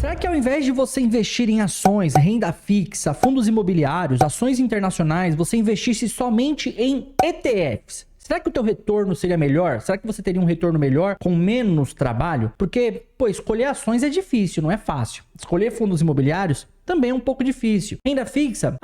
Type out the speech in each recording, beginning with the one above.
Será que ao invés de você investir em ações, renda fixa, fundos imobiliários, ações internacionais, você investisse somente em ETFs? Será que o teu retorno seria melhor? Será que você teria um retorno melhor com menos trabalho? Porque, pô, escolher ações é difícil, não é fácil. Escolher fundos imobiliários também é um pouco difícil. Renda fixa,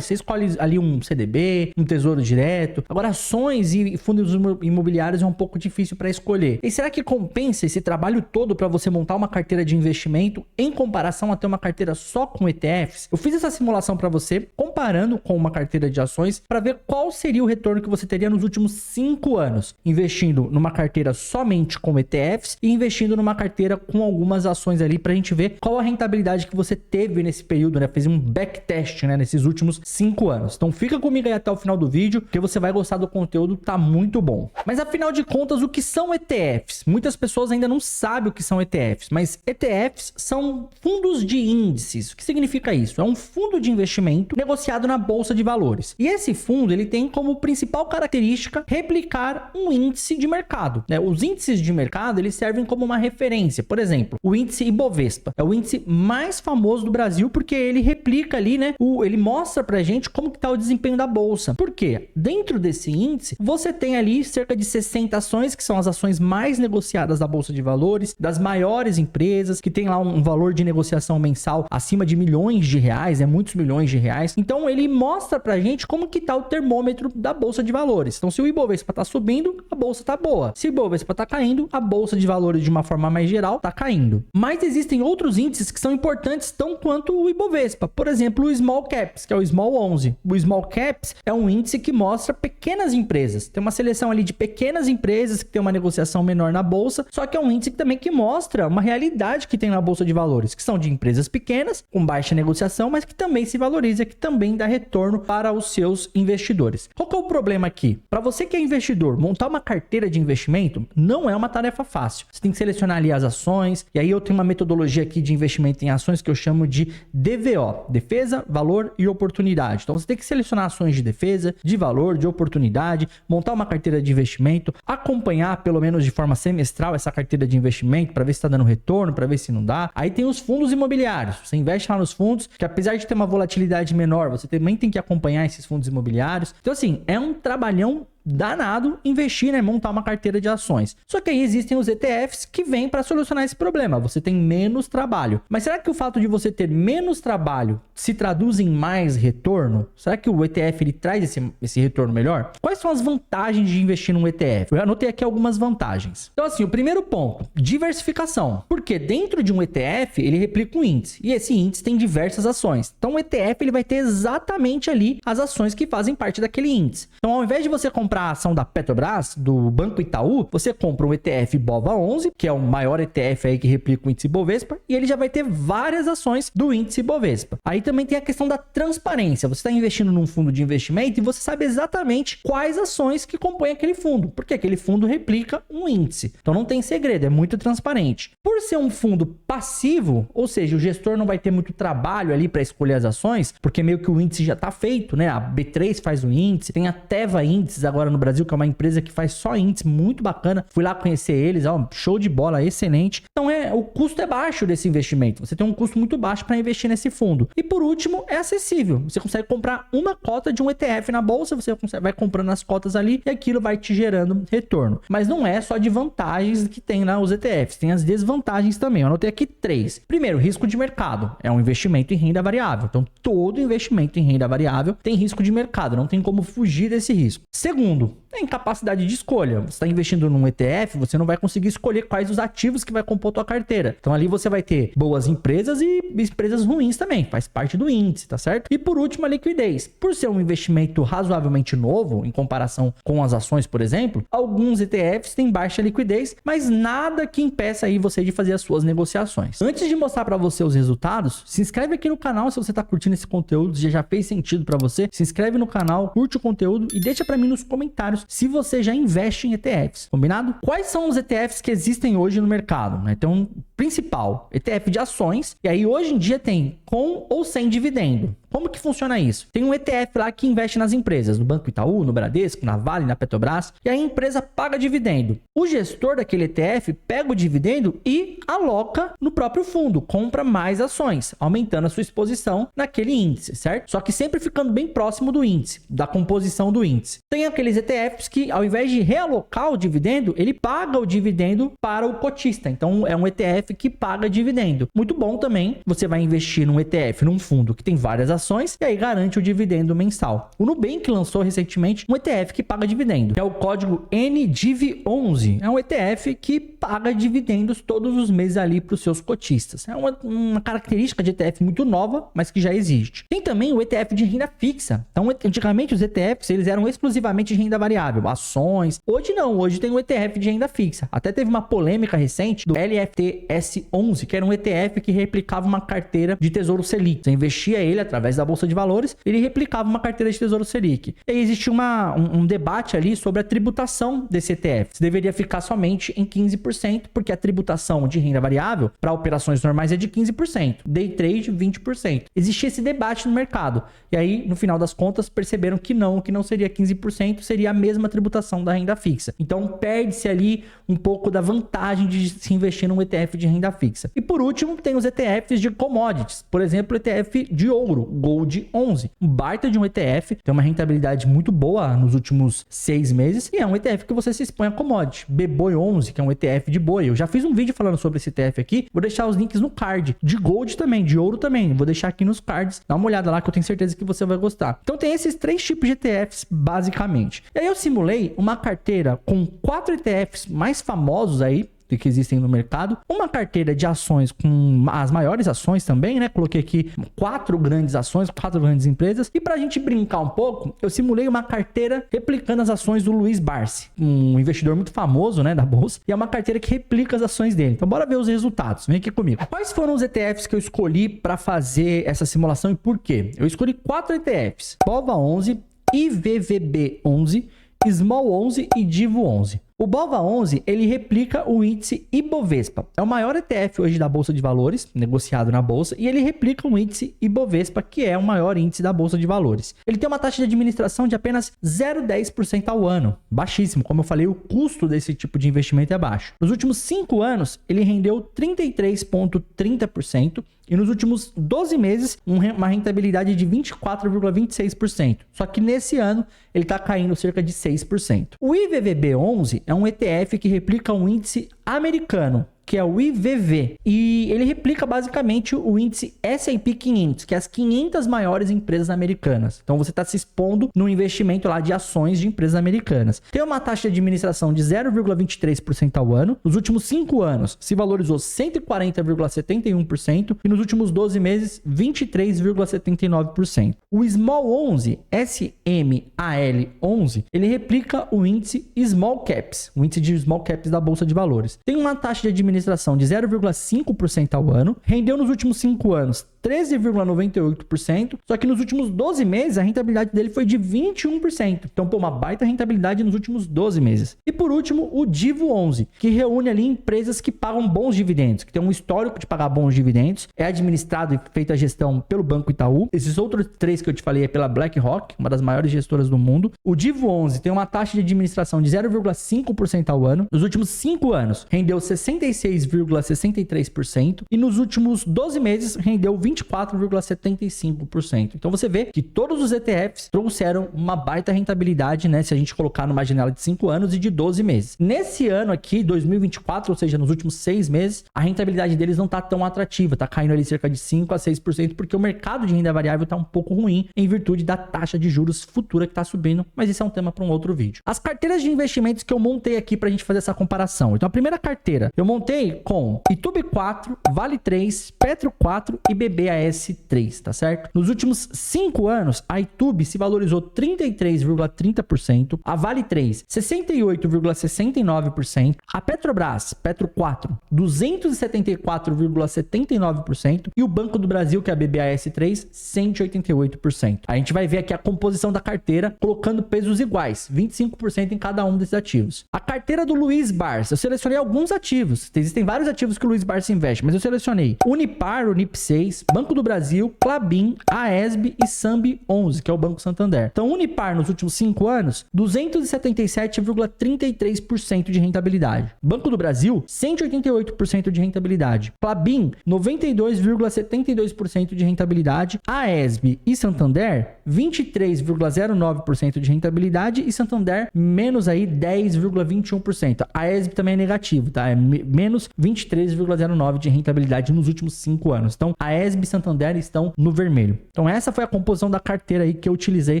você escolhe ali um CDB, um tesouro direto. Agora, ações e fundos imobiliários é um pouco difícil para escolher. E será que compensa esse trabalho todo para você montar uma carteira de investimento em comparação a ter uma carteira só com ETFs? Eu fiz essa simulação para você, comparando com uma carteira de ações, para ver qual seria o retorno que você teria nos últimos 5 anos, investindo numa carteira somente com ETFs e investindo numa carteira com algumas ações ali, para a gente ver qual a rentabilidade que você teve nesse período, né? Fez um backtest, né? Nesses últimos 5 anos. Então fica comigo aí até o final do vídeo, que você vai gostar do conteúdo, tá muito bom. Mas afinal de contas, o que são ETFs? Muitas pessoas ainda não sabem o que são ETFs, mas ETFs são fundos de índices. O que significa isso? É um fundo de investimento negociado na bolsa de valores. E esse fundo, ele tem como principal característica replicar um índice de mercado, né? Os índices de mercado, eles servem como uma referência. Por exemplo, o índice Ibovespa é o índice mais famoso do Brasil porque ele replica ali, né? Ele mostra pra gente como que tá o desempenho da bolsa. Por quê? Dentro desse índice, você tem ali cerca de 60 ações, que são as ações mais negociadas da bolsa de valores, das maiores empresas, que tem lá um valor de negociação mensal acima de milhões de reais, muitos milhões de reais. Então, ele mostra pra gente como que tá o termômetro da bolsa de valores. Então, se o Ibovespa tá subindo, a bolsa tá boa. Se o Ibovespa tá caindo, a bolsa de valores, de uma forma mais geral, tá caindo. Mas existem outros índices que são importantes tão quanto o Ibovespa. Por exemplo, o Small Caps, que é o Small 11. O Small Caps é um índice que mostra pequenas empresas. Tem uma seleção ali de pequenas empresas que tem uma negociação menor na bolsa, só que é um índice também que mostra uma realidade que tem na bolsa de valores, que são de empresas pequenas, com baixa negociação, mas que também se valoriza, que também dá retorno para os seus investidores. Qual que é o problema aqui? Para você que é investidor, montar uma carteira de investimento não é uma tarefa fácil. Você tem que selecionar ali as ações, e aí eu tenho uma metodologia aqui de investimento em ações que eu chamo de DVO, defesa, valor e oportunidade. Então você tem que selecionar ações de defesa, de valor, de oportunidade, montar uma carteira de investimento, acompanhar pelo menos de forma semestral essa carteira de investimento para ver se está dando retorno, para ver se não dá. Aí tem os fundos imobiliários. Você investe lá nos fundos, que apesar de ter uma volatilidade menor, você também tem que acompanhar esses fundos imobiliários. Então assim, é um trabalhão danado investir, né? Montar uma carteira de ações. Só que aí existem os ETFs que vêm para solucionar esse problema. Você tem menos trabalho. Mas será que o fato de você ter menos trabalho se traduz em mais retorno? Será que o ETF ele traz esse retorno melhor? Quais são as vantagens de investir num ETF? Eu anotei aqui algumas vantagens. Então assim, o primeiro ponto, diversificação. Porque dentro de um ETF, ele replica um índice. E esse índice tem diversas ações. Então o ETF ele vai ter exatamente ali as ações que fazem parte daquele índice. Então ao invés de você comprar a ação da Petrobras, do Banco Itaú, você compra um ETF BOVA11, que é o maior ETF aí que replica o índice Bovespa, e ele já vai ter várias ações do índice Bovespa. Aí também tem a questão da transparência. Você está investindo num fundo de investimento e você sabe exatamente quais ações que compõem aquele fundo, porque aquele fundo replica um índice. Então não tem segredo, é muito transparente. Por ser um fundo passivo, ou seja, o gestor não vai ter muito trabalho ali para escolher as ações, porque meio que o índice já está feito, né? A B3 faz o índice, tem a Teva Índices agora no Brasil, que é uma empresa que faz só índice, muito bacana. Fui lá conhecer eles, show de bola, excelente. Então o custo é baixo desse investimento. Você tem um custo muito baixo para investir nesse fundo. E por último, é acessível. Você consegue comprar uma cota de um ETF na bolsa, você vai comprando as cotas ali e aquilo vai te gerando retorno. Mas não é só de vantagens que tem lá os ETFs, tem as desvantagens também. Eu anotei aqui 3. Primeiro, risco de mercado. É um investimento em renda variável. Então todo investimento em renda variável tem risco de mercado, não tem como fugir desse risco. Segundo, é incapacidade de escolha. Você está investindo num ETF, você não vai conseguir escolher quais os ativos que vai compor tua carteira. Então ali você vai ter boas empresas e empresas ruins também, faz parte do índice, tá certo? E por último, a liquidez. Por ser um investimento razoavelmente novo, em comparação com as ações, por exemplo, alguns ETFs têm baixa liquidez, mas nada que impeça aí você de fazer as suas negociações. Antes de mostrar para você os resultados, se inscreve aqui no canal se você está curtindo esse conteúdo, se já fez sentido para você. Se inscreve no canal, curte o conteúdo e deixa para mim nos comentários se você já investe em ETFs, combinado? Quais são os ETFs que existem hoje no mercado, né? Então, principal, ETF de ações, e aí hoje em dia tem com ou sem dividendo. Como que funciona isso? Tem um ETF lá que investe nas empresas, no Banco Itaú, no Bradesco, na Vale, na Petrobras, e aí a empresa paga dividendo. O gestor daquele ETF pega o dividendo e aloca no próprio fundo, compra mais ações, aumentando a sua exposição naquele índice, certo? Só que sempre ficando bem próximo do índice, da composição do índice. Tem aqueles ETFs que, ao invés de realocar o dividendo, ele paga o dividendo para o cotista. Então, é um ETF que paga dividendo. Muito bom também. Você vai investir num ETF, num fundo que tem várias ações, e aí garante o dividendo mensal. O Nubank lançou recentemente um ETF que paga dividendo, que é o código NDIV11. É um ETF que paga dividendos todos os meses ali para os seus cotistas. É uma característica de ETF muito nova, mas que já existe. Tem também o ETF de renda fixa. Então, antigamente os ETFs eles eram exclusivamente de renda variável, ações. Hoje não, hoje tem um ETF de renda fixa. Até teve uma polêmica recente do LFTS11, que era um ETF que replicava uma carteira de Tesouro Selic. Você investia ele através da Bolsa de Valores, ele replicava uma carteira de Tesouro Selic. E aí existia um debate ali sobre a tributação desse ETF. Se deveria ficar somente em 15%, porque a tributação de renda variável para operações normais é de 15%, day trade 20%. Existia esse debate no mercado. E aí, no final das contas, perceberam que não seria 15%, seria a mesma tributação da renda fixa. Então, perde-se ali um pouco da vantagem de se investir num ETF de renda fixa. E por último, tem os ETFs de commodities. Por exemplo, o ETF de ouro, Gold 11. Um baita de um ETF, tem uma rentabilidade muito boa nos últimos 6 meses e é um ETF que você se expõe a commodity. BBOI 11, que é um ETF de boi. Eu já fiz um vídeo falando sobre esse ETF aqui, vou deixar os links no card. De Gold também, de ouro também, vou deixar aqui nos cards. Dá uma olhada lá que eu tenho certeza que você vai gostar. Então tem esses 3 tipos de ETFs basicamente. E aí eu simulei uma carteira com 4 ETFs mais famosos aí que existem no mercado, uma carteira de ações com as maiores ações também, né? Coloquei aqui 4 grandes ações, 4 grandes empresas, e pra gente brincar um pouco, eu simulei uma carteira replicando as ações do Luiz Barsi, um investidor muito famoso, né, da bolsa, e é uma carteira que replica as ações dele. Então bora ver os resultados, vem aqui comigo. Quais foram os ETFs que eu escolhi para fazer essa simulação e por quê? Eu escolhi 4 ETFs, BOVA11, IVVB11, Small 11 e Divo 11. O BOVA11, ele replica o índice Ibovespa. É o maior ETF hoje da Bolsa de Valores, negociado na Bolsa, e ele replica o índice Ibovespa, que é o maior índice da Bolsa de Valores. Ele tem uma taxa de administração de apenas 0,10% ao ano. Baixíssimo. Como eu falei, o custo desse tipo de investimento é baixo. Nos últimos 5 anos, ele rendeu 33,30%. E nos últimos 12 meses, uma rentabilidade de 24,26%. Só que nesse ano, ele está caindo cerca de 6%. O IVVB11 é um ETF que replica um índice americano, que é o IVV, e ele replica basicamente o índice S&P 500, que é as 500 maiores empresas americanas. Então você está se expondo no investimento lá de ações de empresas americanas. Tem uma taxa de administração de 0,23% ao ano. Nos últimos 5 anos se valorizou 140,71% e nos últimos 12 meses 23,79%. O Small 11, SMAL11, ele replica o índice Small Caps, o índice de Small Caps da Bolsa de Valores. Tem uma taxa de administração de 0,5% ao ano, rendeu nos últimos 5 anos 13,98%, só que nos últimos 12 meses a rentabilidade dele foi de 21%. Então, uma baita rentabilidade nos últimos 12 meses. E por último, o Divo 11, que reúne ali empresas que pagam bons dividendos, que tem um histórico de pagar bons dividendos, é administrado e feita a gestão pelo Banco Itaú. Esses outros 3 que eu te falei é pela BlackRock, uma das maiores gestoras do mundo. O Divo 11 tem uma taxa de administração de 0,5% ao ano. Nos últimos 5 anos, rendeu 66,63% e nos últimos 12 meses rendeu 24,75%. Então você vê que todos os ETFs trouxeram uma baita rentabilidade, né? Se a gente colocar numa janela de 5 anos e de 12 meses. Nesse ano aqui, 2024, ou seja, nos últimos 6 meses, a rentabilidade deles não tá tão atrativa, tá caindo ali cerca de 5 a 6%, porque o mercado de renda variável tá um pouco ruim em virtude da taxa de juros futura que tá subindo, mas isso é um tema para um outro vídeo. As carteiras de investimentos que eu montei aqui pra gente fazer essa comparação. Então a primeira carteira eu montei com Itubi 4, Vale 3, Petro 4 e BBAS 3, tá certo? Nos últimos 5 anos, a Itubi se valorizou 33,30%, a Vale 3, 68,69%, a Petrobras, Petro 4, 274,79% e o Banco do Brasil, que é a BBAS 3, 188%. A gente vai ver aqui a composição da carteira colocando pesos iguais, 25% em cada um desses ativos. A carteira do Luiz Barsi, eu selecionei alguns ativos. Existem vários ativos que o Luiz Barsi investe, mas eu selecionei Unipar, Unip6, Banco do Brasil, Klabin, Aesb e Sambi 11, que é o Banco Santander. Então, Unipar nos últimos 5 anos, 277,33% de rentabilidade. Banco do Brasil, 188% de rentabilidade. Klabin, 92,72% de rentabilidade. Aesb e Santander, 23,09% de rentabilidade e Santander menos aí 10,21%. A Aesb também é negativo, tá? É menos 23,09% de rentabilidade nos últimos 5 anos. Então, a Aesb e Santander estão no vermelho. Então, essa foi a composição da carteira aí que eu utilizei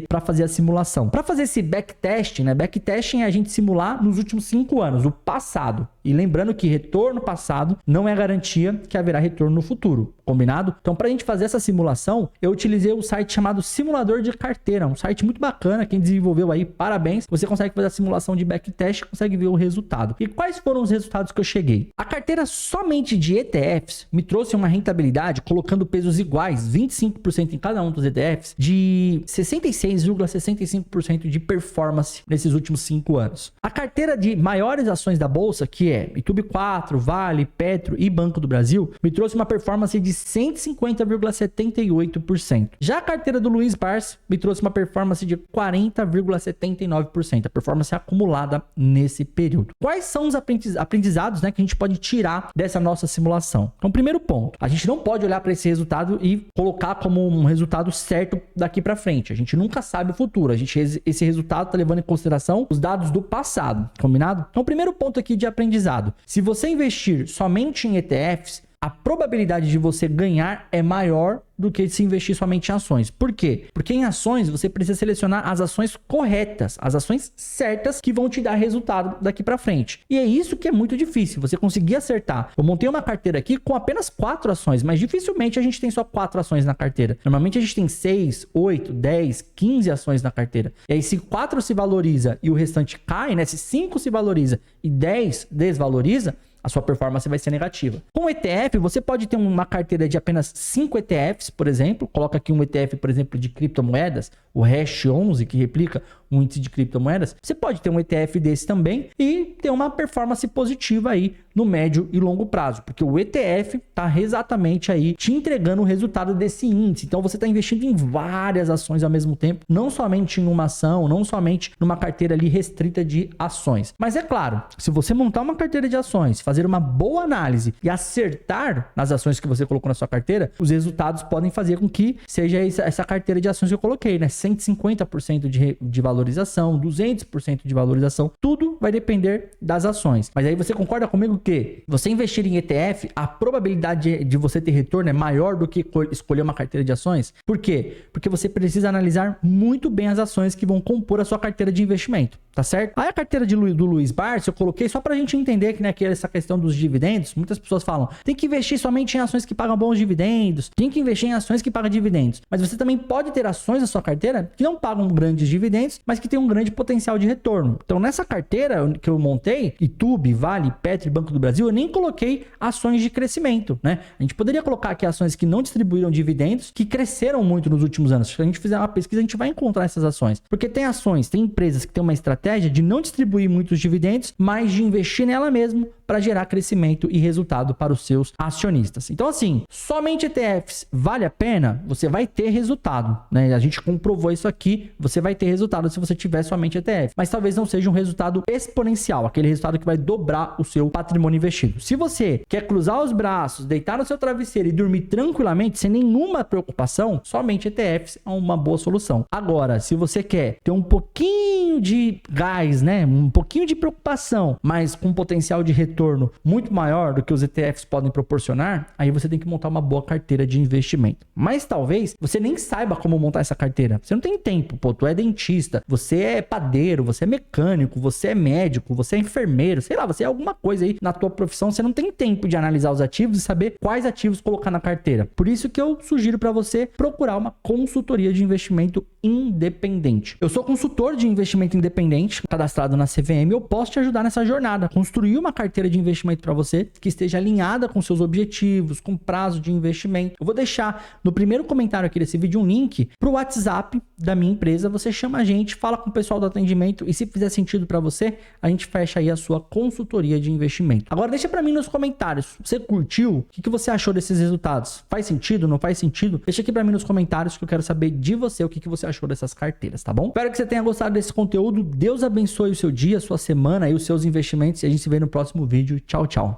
para fazer a simulação. Para fazer esse backtesting, né? Backtesting é a gente simular nos últimos 5 anos, o passado. E lembrando que retorno passado não é garantia que haverá retorno no futuro. Combinado? Então, para a gente fazer essa simulação, eu utilizei um site chamado Simulador de Carteira. Um site muito bacana. Quem desenvolveu aí, parabéns. Você consegue fazer a simulação de backtest e consegue ver o resultado. E quais foram os resultados que eu cheguei? A carteira somente de ETFs me trouxe uma rentabilidade, colocando pesos iguais, 25% em cada um dos ETFs, de 66,65% de performance nesses últimos 5 anos. A carteira de maiores ações da Bolsa, que é Itubi 4, Vale, Petro e Banco do Brasil, me trouxe uma performance de 150,78%. Já a carteira do Luiz Barsi me trouxe uma performance de 40,79%, a performance acumulada nesse período. Quais são os aprendizados, né, que a gente pode tirar dessa nossa simulação? Então, primeiro ponto, a gente não pode olhar para esse resultado e colocar como um resultado certo daqui para frente. A gente nunca sabe o futuro. Esse resultado está levando em consideração os dados do passado, combinado? Então, primeiro ponto aqui de aprendizado. Se você investir somente em ETFs, a probabilidade de você ganhar é maior do que se investir somente em ações. Por quê? Porque em ações você precisa selecionar as ações corretas, as ações certas que vão te dar resultado daqui para frente. E é isso que é muito difícil, você conseguir acertar. Eu montei uma carteira aqui com apenas 4 ações, mas dificilmente a gente tem só 4 ações na carteira. Normalmente a gente tem 6, 8, 10, 15 ações na carteira. E aí se 4 se valoriza e o restante cai, né? Se 5 se valoriza e 10 desvaloriza, a sua performance vai ser negativa. Com ETF, você pode ter uma carteira de apenas 5 ETFs, por exemplo. Coloca aqui um ETF, por exemplo, de criptomoedas, o Hash 11, que replica um índice de criptomoedas. Você pode ter um ETF desse também e ter uma performance positiva aí no médio e longo prazo, porque o ETF está exatamente aí te entregando o resultado desse índice. Então você está investindo em várias ações ao mesmo tempo, não somente em uma ação, não somente numa carteira ali restrita de ações. Mas é claro, se você montar uma carteira de ações, fazer uma boa análise e acertar nas ações que você colocou na sua carteira, os resultados podem fazer com que seja essa carteira de ações que eu coloquei, né? 150% de valorização, 200% de valorização, tudo vai depender das ações. Mas aí você concorda comigo que você investir em ETF, a probabilidade de você ter retorno é maior do que escolher uma carteira de ações? Por quê? Porque você precisa analisar muito bem as ações que vão compor a sua carteira de investimento, tá certo? Aí a carteira do Luiz Barsi eu coloquei só pra gente entender que, né, que essa questão dos dividendos, muitas pessoas falam, tem que investir somente em ações que pagam bons dividendos, tem que investir em ações que pagam dividendos. Mas você também pode ter ações na sua carteira que não pagam grandes dividendos, mas que tem um grande potencial de retorno. Então nessa carteira que eu montei, Itubi, Vale, Petro e Banco do Brasil, eu nem coloquei ações de crescimento, né? A gente poderia colocar aqui ações que não distribuíram dividendos, que cresceram muito nos últimos anos. Se a gente fizer uma pesquisa, a gente vai encontrar essas ações. Porque tem ações, tem empresas que têm uma estratégia de não distribuir muitos dividendos, mas de investir nela mesmo para gerar crescimento e resultado para os seus acionistas. Então assim, somente ETFs vale a pena? Você vai ter resultado, né? A gente comprovou isso aqui, você vai ter resultado se você tiver somente ETF, mas talvez não seja um resultado exponencial, aquele resultado que vai dobrar o seu patrimônio investido. Se você quer cruzar os braços, deitar no seu travesseiro e dormir tranquilamente, sem nenhuma preocupação, somente ETFs é uma boa solução. Agora, se você quer ter um pouquinho de gás, né? Um pouquinho de preocupação, mas com potencial de retorno muito maior do que os ETFs podem proporcionar, aí você tem que montar uma boa carteira de investimento. Mas talvez você nem saiba como montar essa carteira. Você não tem tempo, pô, tu é dentista, você é padeiro, você é mecânico, você é médico, você é enfermeiro, sei lá, você é alguma coisa aí na tua profissão, você não tem tempo de analisar os ativos e saber quais ativos colocar na carteira. Por isso que eu sugiro para você procurar uma consultoria de investimento independente. Eu sou consultor de investimento independente, cadastrado na CVM, eu posso te ajudar nessa jornada, construir uma carteira de investimento para você que esteja alinhada com seus objetivos, com prazo de investimento. Eu vou deixar no primeiro comentário aqui desse vídeo um link para o WhatsApp da minha empresa, você chama a gente, fala com o pessoal do atendimento e se fizer sentido para você, a gente fecha aí a sua consultoria de investimento. Agora deixa para mim nos comentários, você curtiu? O que você achou desses resultados? Faz sentido? Não faz sentido? Deixa aqui para mim nos comentários que eu quero saber de você o que você achou dessas carteiras, tá bom? Espero que você tenha gostado desse conteúdo. Deus abençoe o seu dia, a sua semana e os seus investimentos e a gente se vê no próximo vídeo. Tchau, tchau.